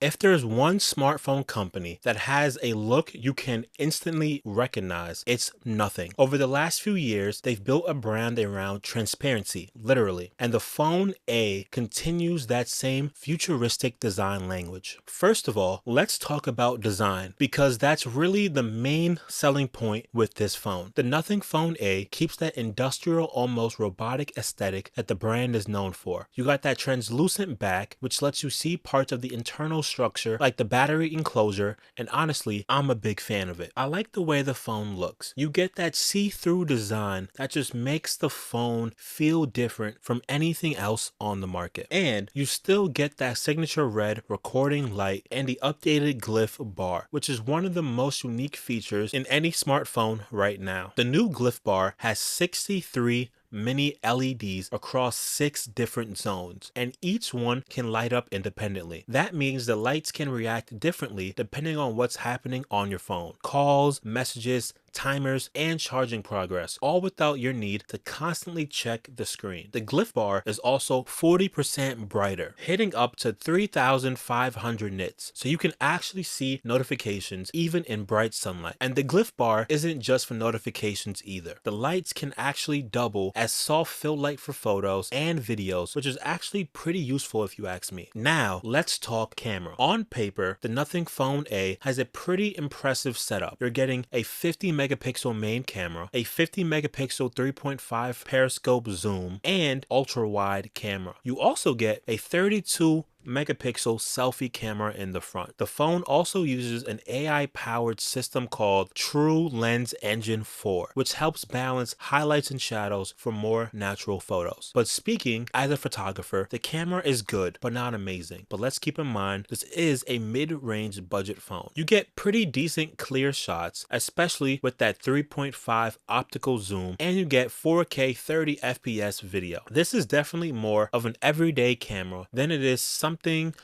If there's one smartphone company that has a look you can instantly recognize, it's Nothing. Over the last few years, they've built a brand around transparency, literally, and the Phone A continues that same futuristic design language. First of all, let's talk about design, because that's really the main selling point with this phone. The Nothing Phone A keeps that industrial, almost robotic aesthetic that the brand is known for. You got that translucent back, which lets you see parts of the internal structure like the battery enclosure, and honestly, I'm a big fan of it. I like the way the phone looks. You get that see-through design that just makes the phone feel different from anything else on the market. And you still get that signature red recording light and the updated Glyph Bar, which is one of the most unique features in any smartphone right now. The new Glyph Bar has 63 mini LEDs across 6 different zones, and each one can light up independently. That means the lights can react differently depending on what's happening on your phone. Calls, messages, timers, and charging progress, all without your need to constantly check the screen. The Glyph Bar is also 40% brighter, hitting up to 3,500 nits, so you can actually see notifications even in bright sunlight. And the Glyph Bar isn't just for notifications either. The lights can actually double as soft fill light for photos and videos, which is actually pretty useful if you ask me. Now, let's talk camera. On paper, the Nothing Phone A has a pretty impressive setup. You're getting a 50 megapixel main camera, a 50 megapixel 3.5 periscope zoom, and ultra wide camera. You also get a 32 megapixel selfie camera in the front. The phone also uses an AI powered system called True Lens Engine 4, which helps balance highlights and shadows for more natural photos. But speaking as a photographer, the camera is good but not amazing. But let's keep in mind, this is a mid-range budget phone. You get pretty decent clear shots, especially with that 3.5 optical zoom, and you get 4K 30 FPS video. This is definitely more of an everyday camera than it is something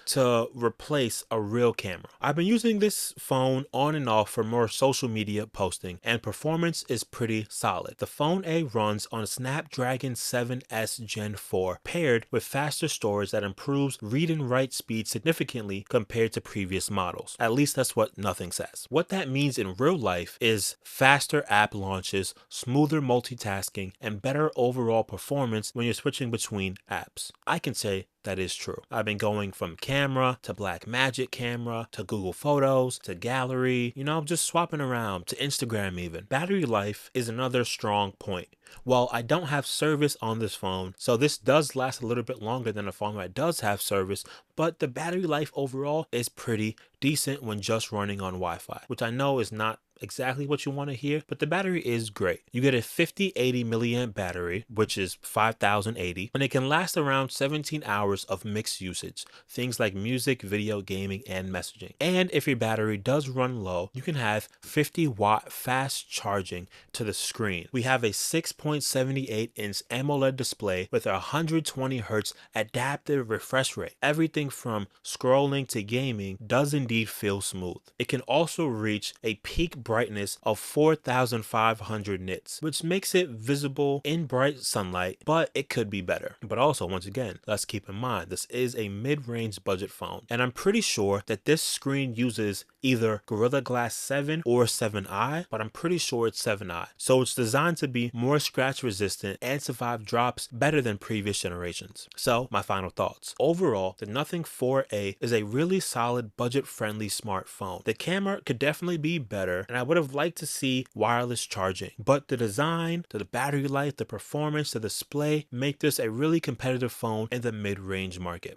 to replace a real camera. I've been using this phone on and off for more social media posting, and performance is pretty solid. The Phone A runs on a Snapdragon 7S Gen 4 paired with faster storage that improves read and write speed significantly compared to previous models. At least that's what Nothing says. What that means in real life is faster app launches, smoother multitasking, and better overall performance when you're switching between apps. I can say that is true. I've been going from camera to Blackmagic camera to Google Photos to gallery, just swapping around to Instagram even. Battery life is another strong point. Well, I don't have service on this phone, so this does last a little bit longer than a phone that does have service, but the battery life overall is pretty decent when just running on Wi-Fi, which I know is not exactly what you want to hear, but the battery is great. You get a 5080 milliamp battery, which is 5080, and it can last around 17 hours of mixed usage, things like music, video, gaming, and messaging. And if your battery does run low, you can have 50-watt fast charging to the screen. We have a 6.78-inch AMOLED display with a 120 Hz adaptive refresh rate. Everything from scrolling to gaming does indeed feel smooth. It can also reach a peak brightness of 4,500 nits, which makes it visible in bright sunlight, but it could be better. But also, once again, let's keep in mind, this is a mid-range budget phone, and I'm pretty sure that this screen uses either Gorilla Glass 7 or 7i, but I'm pretty sure it's 7i. So it's designed to be more scratch resistant and survive drops better than previous generations. So my final thoughts. Overall, the Nothing 4A is a really solid budget-friendly smartphone. The camera could definitely be better, and I would have liked to see wireless charging, but the design, to the battery life, the performance, the display make this a really competitive phone in the mid-range market.